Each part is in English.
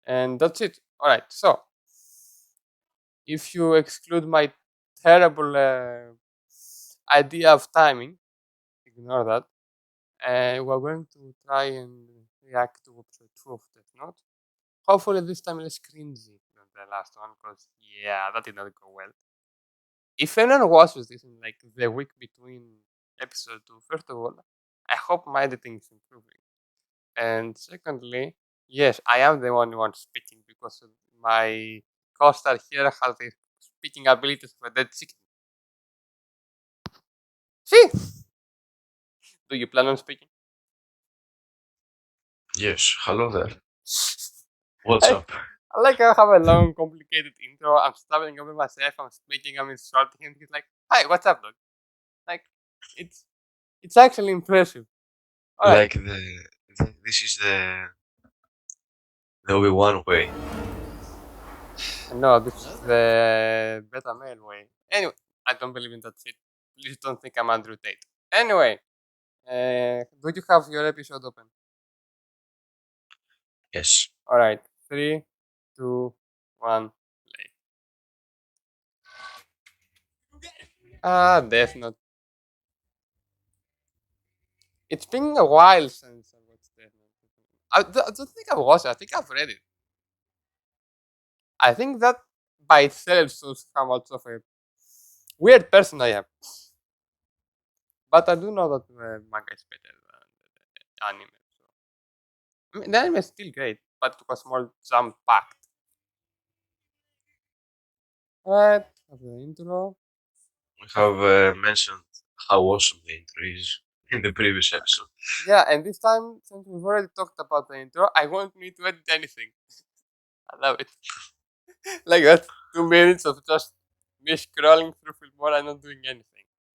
And that's it. All right. So if you exclude my terrible idea of timing, ignore that. We're going to try and react to episode 2 of Death Note. Hopefully this time less cringy than the last one, because yeah, that did not go well. If anyone watches this in like the week between episode 2, first of all, I hope my editing is improving. And secondly, yes, I am the only one speaking because my co-star here has the speaking abilities of a dead chicken. See? Do you plan on speaking? Yes, hello there. What's up? I like I have a long, complicated intro. I'm stumbling over myself. I'm speaking. I'm insulting him. He's like, "Hi, what's up, dog?" Like, it's actually impressive. All right. Like this is the Obi-Wan way. No, this is the beta male way. Anyway, I don't believe in that shit. Please don't think I'm Andrew Tate. Anyway, do you have your episode open? Yes. All right, 3, 2, 1, play. Death Note. It's been a while since I watched Death Note. I don't think I've watched it. I think I've read it. I think that by itself shows how much of a weird person I am. But I do know that the manga is better than the anime. So. I mean, the anime is still great, but it was more jump packed. Alright, have the intro. We have mentioned how awesome the intro is in the previous episode. Yeah, and this time, since we've already talked about the intro, I won't need to edit anything. I love it. Like that, 2 minutes of just me scrolling through Filmora and not doing anything.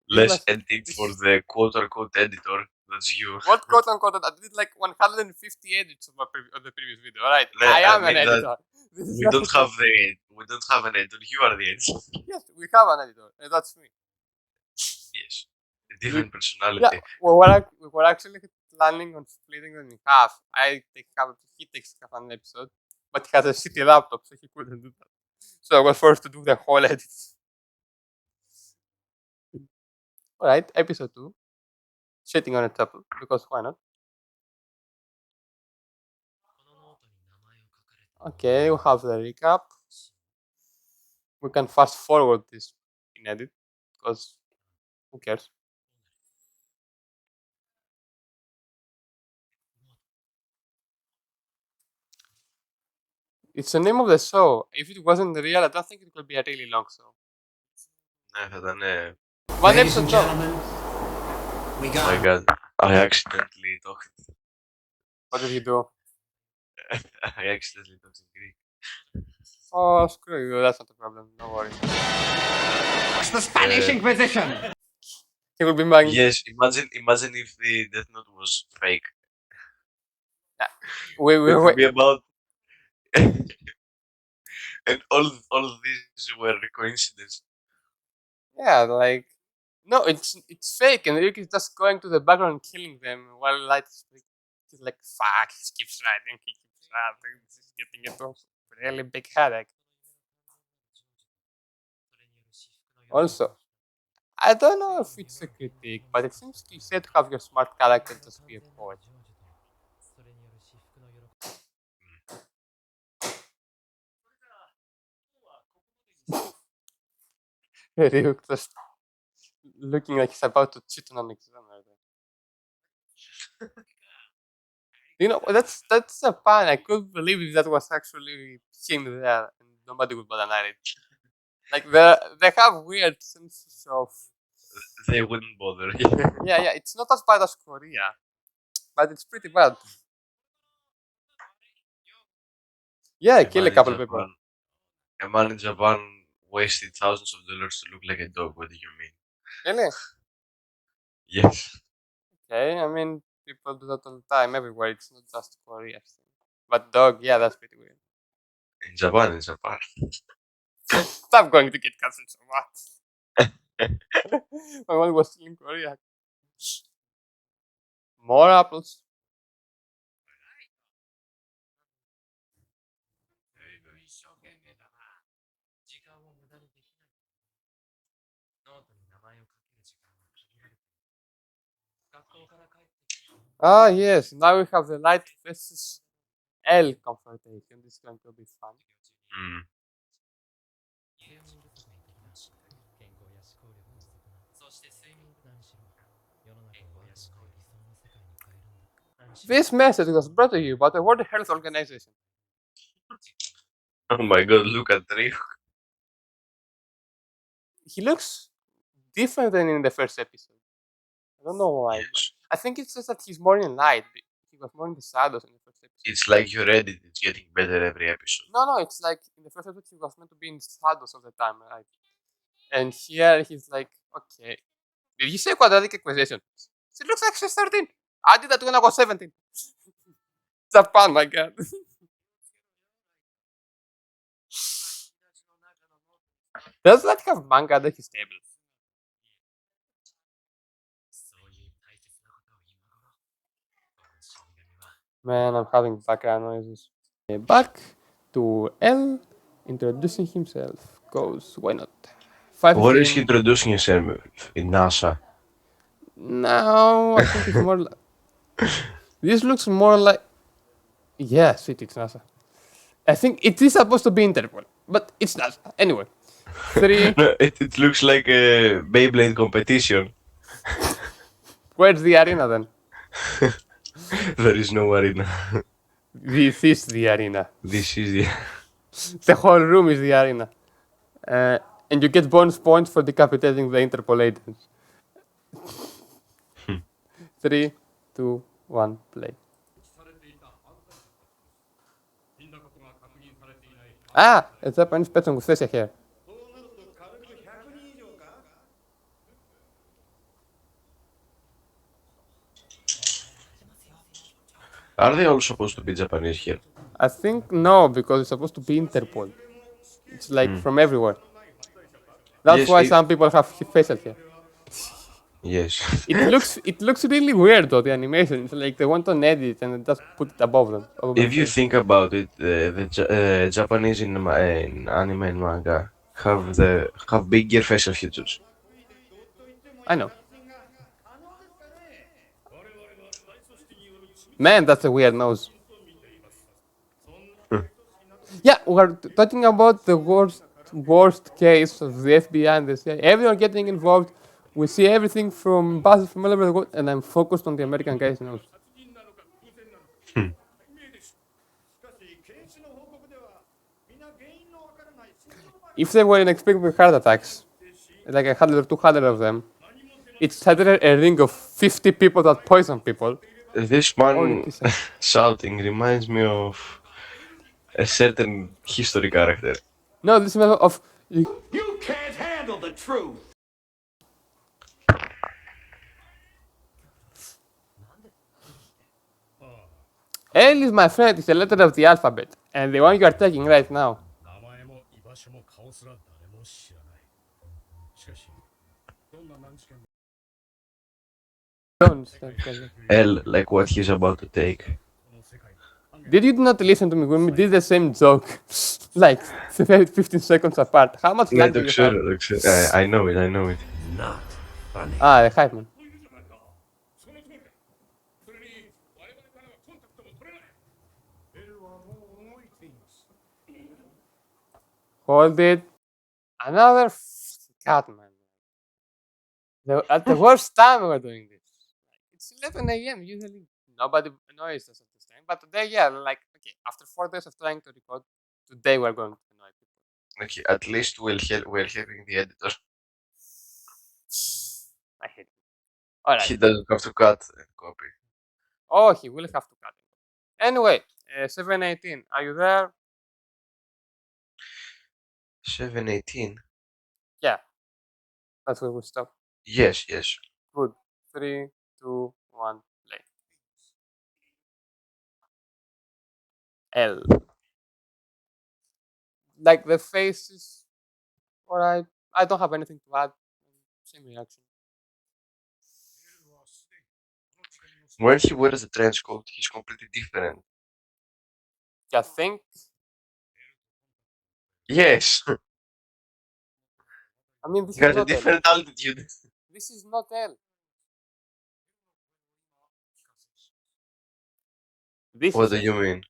Less editing for the quote-unquote editor. That's you. What quote unquote? I did like 150 edits of the previous video. Alright, I am an editor. We don't have an editor. You are the editor. Yes, we have an editor, and that's me. Yes, a different personality. Yeah, well, we're actually planning on splitting them in half. He takes half an episode, but he has a shitty laptop, so he couldn't do that. So I was forced to do the whole edit. Alright, episode 2. Sitting on a table, because why not? Okay, we have the recap. We can fast forward this in edit, because who cares? It's the name of the show. If it wasn't real, I don't think it would be a really long show. One Ladies episode and long. gentlemen, we Oh got my god, I accidentally talked. What did you do? I accidentally talked in Greek. Oh, screw you. That's not a problem. Don't worry. it's the Spanish Inquisition. He will be mine. Yes, imagine if the Death Note was fake. It would be about and all of these were coincidence. Yeah, like no, it's fake, and Ryuk is just going to the background and killing them while Light is he's like, fuck, he keeps writing, this is getting into a really big headache. Also, I don't know if it's a critique, but it seems cliche to have your smart character just be a poet. Ryuk just looking like he's about to cheat on an examiner. You know, that's a pun. I couldn't believe if that was actually him there, and nobody would bother it. Like they have weird senses of. They wouldn't bother. Yeah, it's not as bad as Korea, but it's pretty bad. Yeah, kill a couple people. A man in Japan wasted thousands of dollars to look like a dog. What do you mean? Really? Yes. Okay, I mean people do that all the time everywhere. It's not just Korea. But dog, yeah, that's pretty weird. In Japan. Stop going to get cancelled so much. My one was still in Korea. More apples. Ah, yes. Now we have the light versus L confrontation. This is going to be fun. Mm. This message was brought to you by the World Health Organization. Oh my god, look at Rio. He looks different than in the first episode. I don't know why. Yes. I think it's just that he's more in light. He was more in the shadows in the first episode. It's like your edit, it's getting better every episode. No, it's like in the first episode he was meant to be in shadows all the time, right? And here he's like, okay. Did you say quadratic equation? She looks like she's 13. I did that when I was 17. Japan, my god. Does that have manga at his table? Man, I'm having background noises. Back to L introducing himself. Goes, why not? Where is he 5:15. introducing himself? In NASA. No, I think it's more like. This looks more like. Yes, it's NASA. I think it is supposed to be Interpol, but it's not. Anyway, 3. No, it looks like a Beyblade competition. Where's the arena then? There is no arena. This is the arena. This is the. The whole room is the arena. And you get bonus points for decapitating the Interpol agents. 3, 2, 1, play. Ah, a Japanese person with facial hair. Are they all supposed to be Japanese here? I think no, because it's supposed to be Interpol. It's like from everywhere. That's Yes, why some people have facial hair. Yes. It looks really weird though, the animation. It's like they want to edit and just put it above them. above If their you face. think about it, the Japanese in anime and manga have bigger facial features. I know. Man, that's a weird nose. Yeah, we're talking about the worst case of the FBI and the CIA. Everyone getting involved. We see everything from buses from all over the world, and I'm focused on the American guy's nose. If they were inexplicable heart attacks, like 100 or 200 of them, it's either a ring of 50 people that poison people, This or man it is a shouting reminds me of a certain history character. no. This is of You can't handle the truth. L is my friend. It's a letter of the alphabet, and the one you are taking right now. 名前も居場所も顔すら誰も知らないしかしどんな難事件で Don't. L, like what he's about to take. この世界の Did you not listen to me when we did the same joke, like 15 seconds apart? How much Yeah, lag do you have? I know it. Not funny. Ah, the hype man. その通りだそれに我々からはコンタクトも取れないベルはもう動いています Hold it. Another cat man. At the worst time we're doing this. It's 11 a.m. Usually nobody annoys us at this time. But today, yeah, like, okay, after 4 days of trying to record, today we're going to annoy people. Okay, at least we're helping the editor. I hate him. Alright. He doesn't have to cut and copy. Oh, he will have to cut it. Anyway, 7:18. Are you there? 7:18. Yeah. That's where we stop. Yes. Good. 3, 2, 1, play. L. Like the faces. Alright. I don't have anything to add. Same reaction. When he wears the trench coat, he's completely different. I think Yes, I mean, this he is has a not L. different altitude. This is not L. This What is do L. you mean?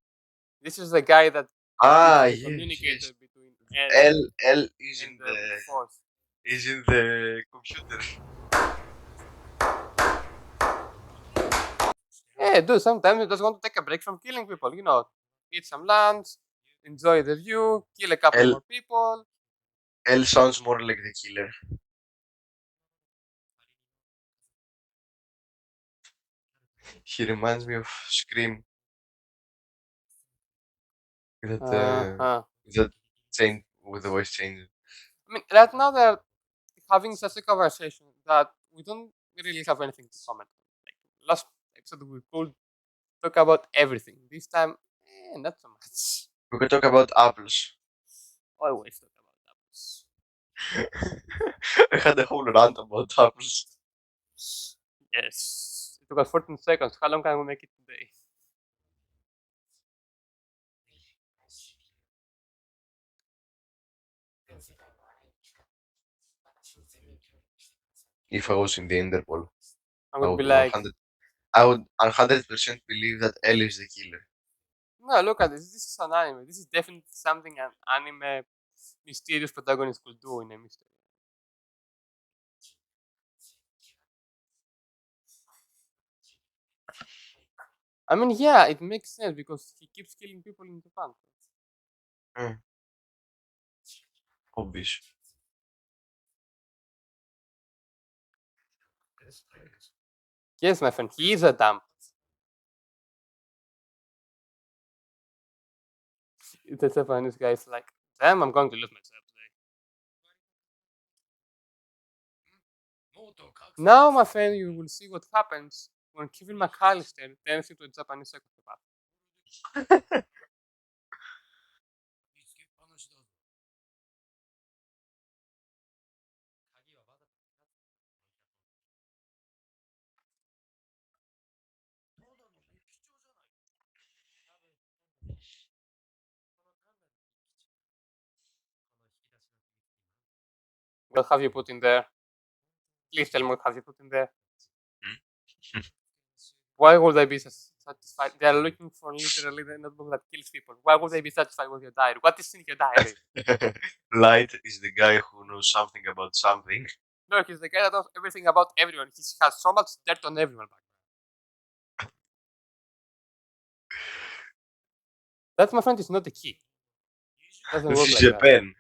This is the guy that is Ah, the yes, communicator yes. between L L is and in the the force. computer. Yeah, dude, sometimes you just want to take a break from killing people, you know, eat some lunch, enjoy the view, kill a couple L more people. L sounds more like the killer. He reminds me of Scream. That Uh-huh. that change with the voice change. I mean, right now they're having such a conversation that we don't really have anything to comment on. Like, last episode we could talk about everything. This time, not so much. We could talk about apples. Always talk about apples. I had a whole rant about apples. Yes. It took us 14 seconds. How long can we make it today? If I was in the Interpol, I I would be would like, 100, I would 100% believe that L is the killer. no, look at this. This is an anime. This is definitely something an anime mysterious protagonist could do in a mystery. I mean, yeah, it makes sense because he keeps killing people in Japan. Obvious. Yes, my friend, he is a dump. The Japanese guy is like, damn, I'm going to lose myself today. Now, my friend, you will see what happens when Kevin McAllister turns into a Japanese psychopath. What have you put in there? Please tell me what have you put in there. Why would they be satisfied? They are looking for literally the notebook that kills people. Why would they be satisfied with your diary? What is in your diary? Light is the guy who knows something about something. No, he's the guy that knows everything about everyone. He has so much dirt on everyone. That, my friend, is not the key. Doesn't This work is like a that. pen.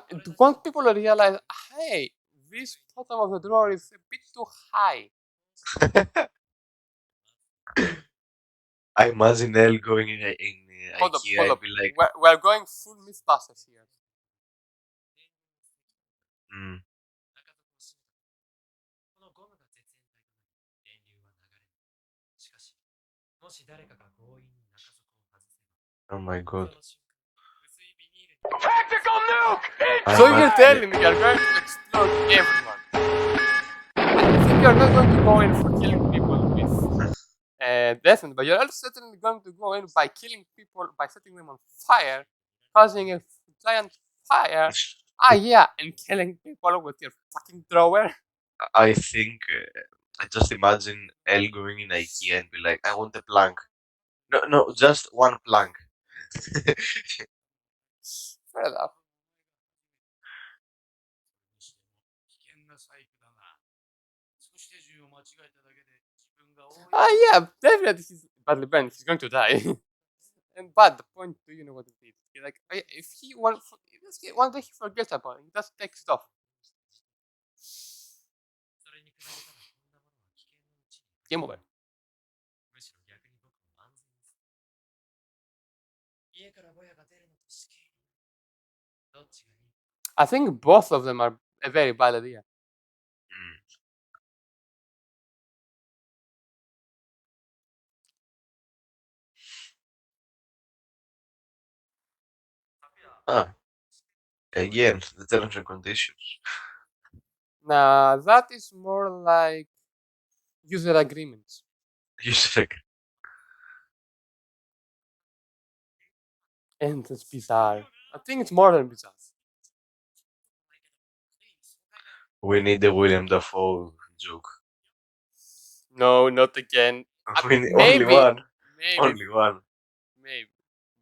To want people to realize, hey, this bottom of the drawer is a bit too high. I imagine L going in Hold up, IKEA hold and up. be like, We're going full Mythbusters here. mm, oh my god. Tactical nuke! I So you're imagine telling me you're going to explode everyone. I think you're not going to go in for killing people with Deathnote, but you're also certainly going to go in by killing people by setting them on fire, causing a giant fire. Ah, yeah, and killing people with your fucking thrower. I think I just imagine L going in IKEA and be like, I want a plank. No, no, just one plank. Fair enough. Ah, yeah, definitely he's badly burned. He's going to die. And but the point, do you know what it is? Like, if he one day he forgets about it, he just takes it off. Game over. I think both of them are a very bad idea. Mm. Ah, again, the terms and conditions. Nah, that is more like user agreements. You said, And it's bizarre. I think it's more than bizarre. We need the William Dafoe joke. No, not again. We need Maybe, only one. maybe, Only one. maybe,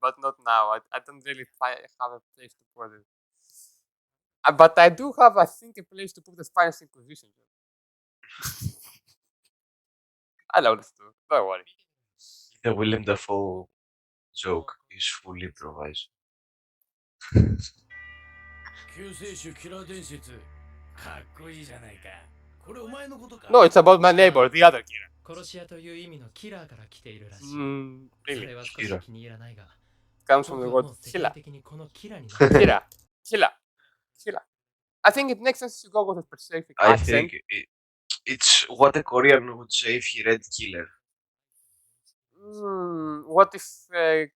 but not now. I don't really have a place to put it. But I do have, I think, a place to put the Spanish Inquisition. I know this too. Don't worry. The William Dafoe joke is fully improvised. 救世主キラー伝説かっこいいじゃないか。これお前のことか。 No, it's about my neighbor, the other killer. 殺し屋という意味のキラーから来ているらしい。 Really? それは少し気に入らないが、 Comes from the 僕は word もう世界 killer. 的にこのキラーになっている。 Killer. Killer. Killer. I think it makes sense to go with a specific I accent. think it's what a Korean would say if he read Killer. What if a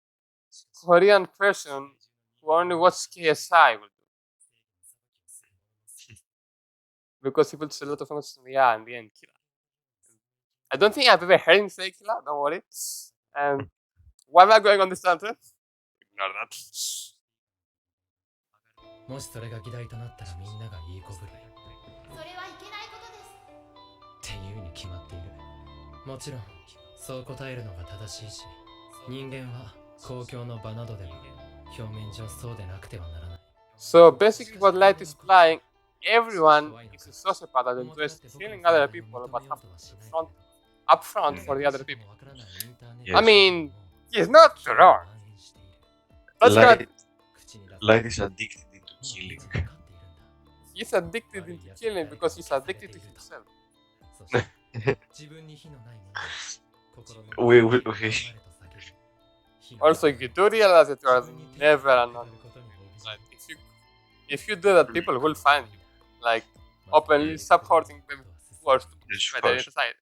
Korean person who only watches KSI will do? Because he puts a lot of emphasis on the R in the end, killer. I don't think I've ever heard him say killer, don't worry. Why am I going on this tangent? Ignore that. もしそれが議題となったらみんながいい子ぶる。それはいけないことです。っていうに決まっている。もちろんそう答えるのが正しいし、人間は公共の場などでは表面上そうでなくてはならない。 So basically what Light is implying, everyone is a sociopath that enjoys killing other people but have to up front for the other people. Yes. I mean, he's not wrong. That's not, Light is addicted into killing. he's addicted into killing because he's addicted to himself. Also, you do realize that you are never anonymous. Like, if you do that, people will find you. Like, openly supporting the worst Yes, of murder in course. society.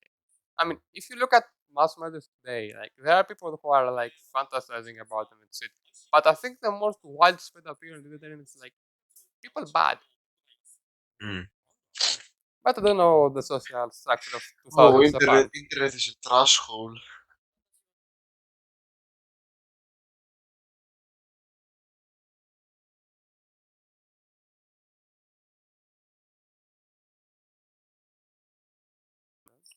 I mean, if you look at mass murders today, like, there are people who are, like, fantasizing about them and shit. But I think the most widespread appeal on the internet is, like, people bad. Mm. But I don't know the social structure of 2000 Oh, Japan. internet is a trash hole.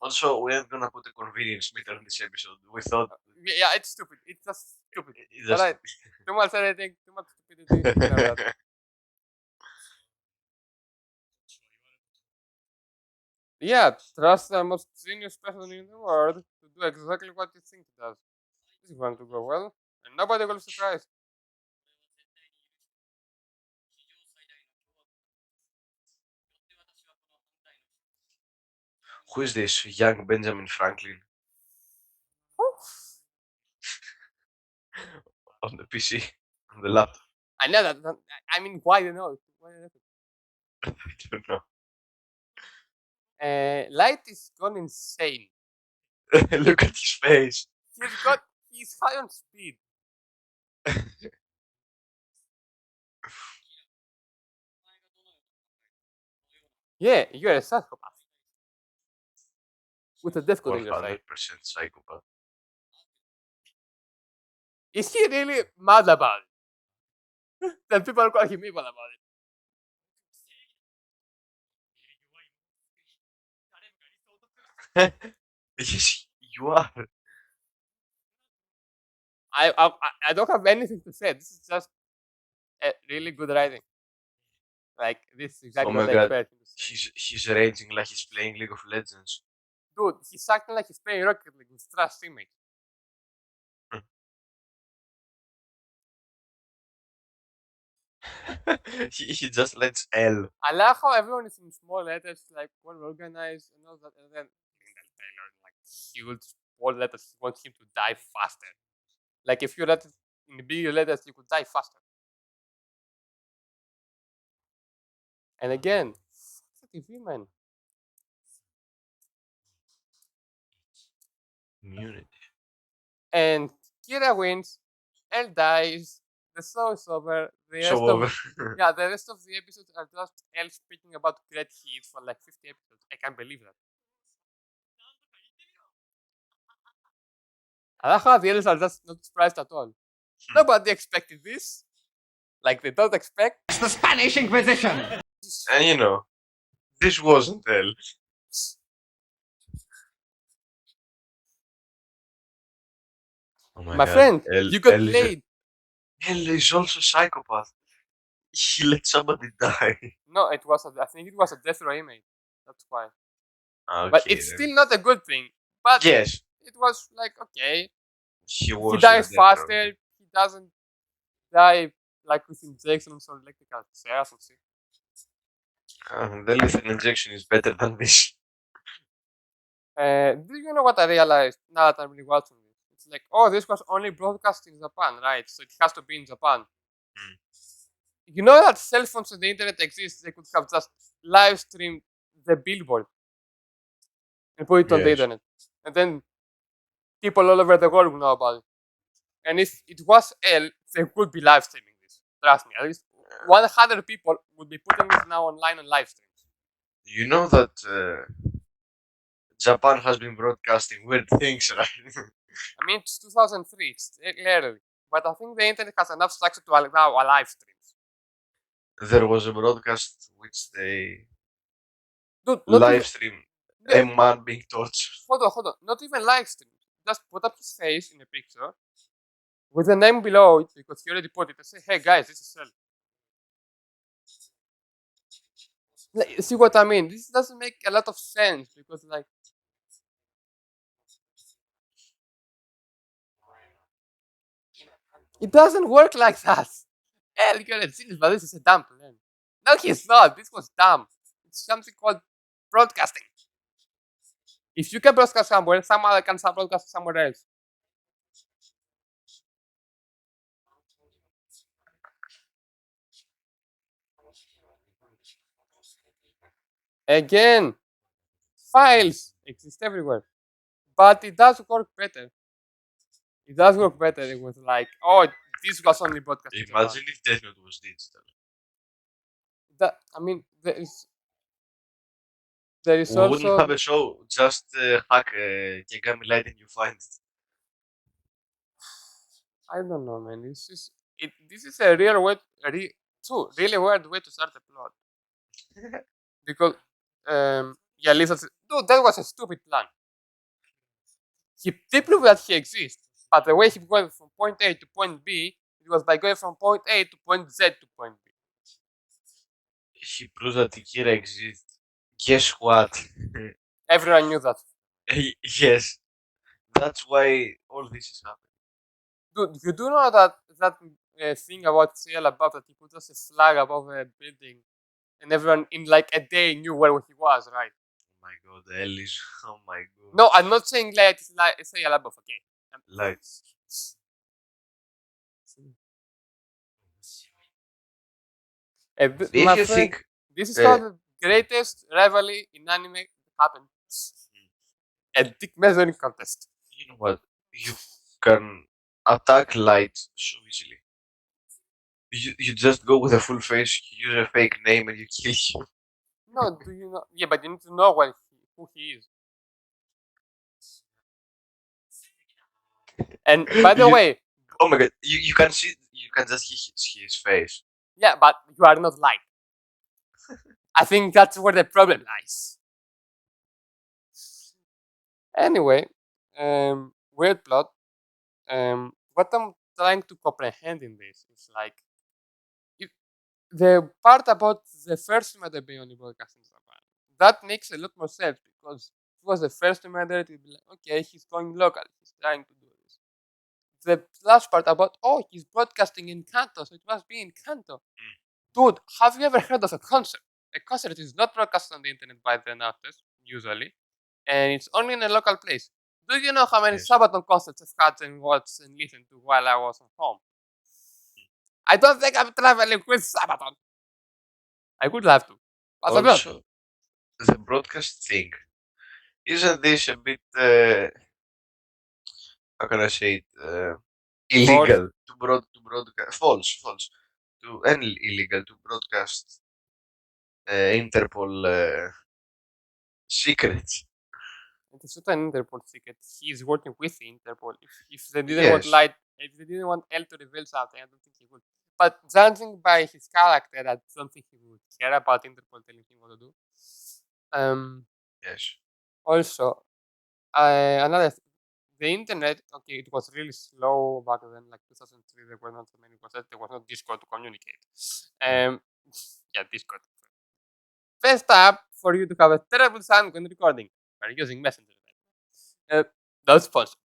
Also, we are gonna put a convenience meter in this episode. We thought Yeah, it's stupid. It's just stupid. it's just Alright. Too much editing, too much stupidity. Ignore that. Yeah, trust the most genius person in the world to do exactly what you think it does. This is going to go well, and nobody will be surprised. who is this young Benjamin Franklin on the PC, on the laptop? I know that. I mean, why do you know? Why do you know? I don't know. Light is gone insane. Look at his face. He's high on speed. Yeah, you're a psychopath. With a death code in your side. 100% psychopath. Is he really mad about it? Then people are calling him evil about it. Yes, you are. I don't have anything to say. This is just a really good writing. Like, this is exactly Oh my what I God. expect him to say. He's raging like he's playing League of Legends. Dude, he's acting like he's playing Rocket League with trash teammates. he just lets L. I like how everyone is in small letters, like well organized and all that, and then Taylor, like huge bold letters, wants him to die faster. Like if you let it in bigger letters, you could die faster. And again, fuck the TV, man. Immunity. And Kira wins, L dies, the show is over. The rest Show of over. yeah, the rest of the episodes are just L speaking about great hits for like 50 episodes. I can't believe that. I like how the others are just not surprised at all. Nobody expected this. Like they don't expect. It's the Spanish Inquisition! And you know, this wasn't hell. Oh my My god. friend, L, you got L is, played. L is also psychopath. He let somebody die. No, it was. I think it was a death row email. That's why. Okay, But it's then. still not a good thing. But Yes, it was like okay. he He was dies the death row. faster. He doesn't die like with injections or electrical chairs and shit. The lethal injection is better than this. Do you know what I realized now that I'm rewatching this? It's like, oh, this was only broadcast in Japan, right? So it has to be in Japan. Mm. You know that cell phones and the internet exist, they could have just live streamed the billboard and put it on the Yes. internet. And then people all over the world will know about it. And if it was L, they would be live streaming this. Trust me, at least 100 people would be putting this now online on live streams. You know that Japan has been broadcasting weird things, right? I mean, it's 2003, it's early. But I think the internet has enough structure to allow a live streams. There was a broadcast which they Dude, not even, live stream a man being tortured. hold on. Not even live streams. Just put up his face in a picture with the name below it because he already put it and say, hey guys, this is Cell. Like, see what I mean? This doesn't make a lot of sense because, like, it doesn't work like that. Hell, you're a genius, but this is a dumb plan. No, he's not. This was dumb. It's something called broadcasting. If you can broadcast somewhere, some other can broadcast somewhere else. Again, files exist everywhere, but it does work better. It does work better. It was like, oh, this was only broadcast. in Japan. Imagine if Deathnote was digital. That, I mean, there is We also wouldn't have a show. Just hack Kegami Light and you find it. I don't know, man. This is a real way, really weird way to start a plot. Because, yeah, listen, dude, that was a stupid plan. They proved that he exists, but the way he went from point A to point B, it was by going from point A to point Z to point B. He proves that Kira exists. Guess what? Everyone knew that. Yes. That's why all this is happening. Dude, you do know that thing about CL above that he put us a flag above a building, and everyone in like a day knew where he was, right? Oh my god, Ellis. Oh my god. No, I'm not saying like CL above, okay? Lights. If My you friend, think this is how the greatest rivalry in anime happened. A dick measuring contest. you know what, you can attack Light so easily. You just go with a full face, you use a fake name, and you kill him. No, do you know? Yeah, but you need to know who he is. And by the way, Oh my god, you can see, you can just see his face. yeah, but you are not Light. I think that's where the problem lies. Anyway, weird plot. What I'm trying to comprehend in this is like the part about the first murder being only broadcast in Japan. That makes a lot more sense because it was the first murder. It would be like, okay, he's going local. He's trying to do this. The last part about, oh, he's broadcasting in Kanto, so it must be in Kanto. Dude, have you ever heard of a concert? A concert is not broadcast on the internet by the artist, usually, and it's only in a local place. Do you know how many Yes. Sabaton concerts I've had and watched and listened to while I was at home? I don't think I'm traveling with Sabaton. I would love to, but I'm not. Also, the broadcast thing, isn't this a bit, how can I say it, illegal to broadcast, false, and illegal to broadcast Interpol secrets. It is not an Interpol secret. He is working with the Interpol. If they didn't want Yes. Light If they didn't want L to reveal something, I don't think he would. But judging by his character, I don't think he would care about Interpol telling him what to do. Yes. Also, the internet, okay, it was really slow back then, like 2003. There were not so many websites. There was no Discord to communicate. Yeah, Discord. Best app for you to have a terrible sound when recording. We're using Messenger. That's possible.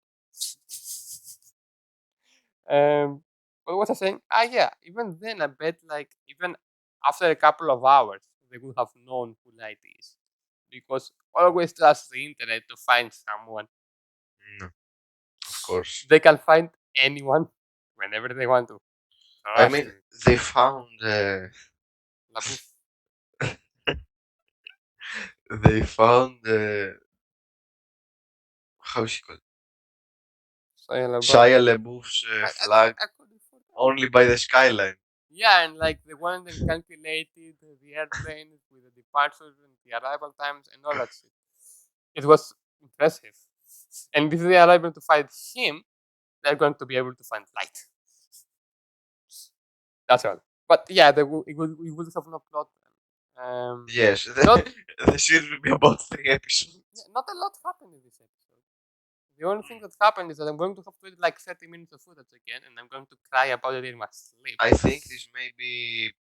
What was I saying? Yeah, even then, I bet like even after a couple of hours, they would have known who Light is, because always trust the internet to find someone. No, of course. They can find anyone whenever they want to. I mean, they found. LaBeouf. They found. How is he called? Shia LaBeouf's flag only by the skyline. Yeah, and like the one that calculated the airplanes with the departures and the arrival times and all that shit. It was impressive. And if they are able to find him, they're going to be able to find Light. That's all. But yeah, it would have no plot. Yes, Not, the series will be about 3 episodes. not a lot happened in this episode. The only thing that happened is that I'm going to have to edit like 30 minutes of footage again, and I'm going to cry about it in my sleep. I think this may be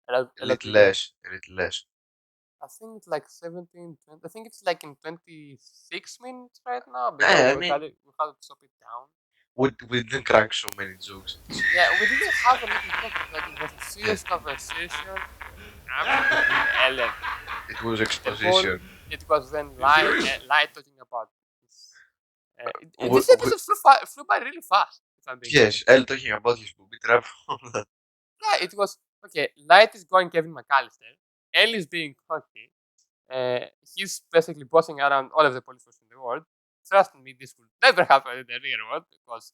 a a little less. A little less. I think it's like 17, 20. I think it's like in 26 minutes right now. I Because mean- we had to stop it down. We didn't crack so many jokes. Yeah, we didn't have a little talk. Like it was a serious conversation. Between Ellen. It was exposition. It was then Light talking about this. We- This episode flew by really fast. If I'm being Yes, honest. Elle talking about his booby trap. All that. Yeah, it was okay. Light is going Kevin McAllister. Elle is being cocky. He's basically bossing around all of the police force in the world. Trust me, this will never happen in the real world because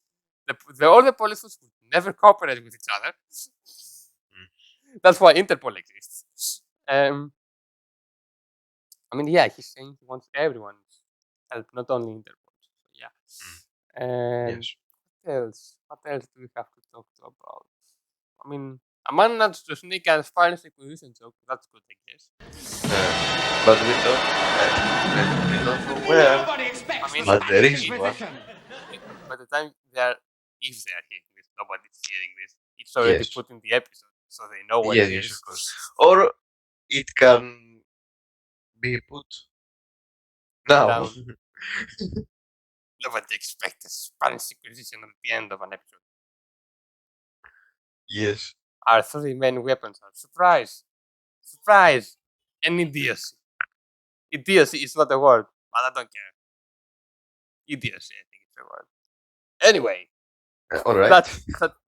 all the police force would never cooperate with each other. That's why Interpol exists. I mean, yeah, he's saying he wants everyone's help, not only Interpol. So, yeah. And Yes. what else? What else do we have to talk about? I mean, I managed to sneak a Spanish acquisition joke. That's good, I guess. But we don't know where. Nobody expects I mean, But there is this one. position. By the time if they are hearing this, nobody's hearing this. It's already Yes. put in the episode, so they know what Yes, it yes, is. of course. Or it can be put now. Down. Nobody expects a Spanish acquisition at the end of an episode. Yes. Our 3 main weapons are surprise, surprise, and idiocy. Idiocy is not a word, but I don't care. Idiocy, I think it's a word. Anyway, All right. that's it.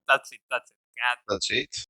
That's it. That's it.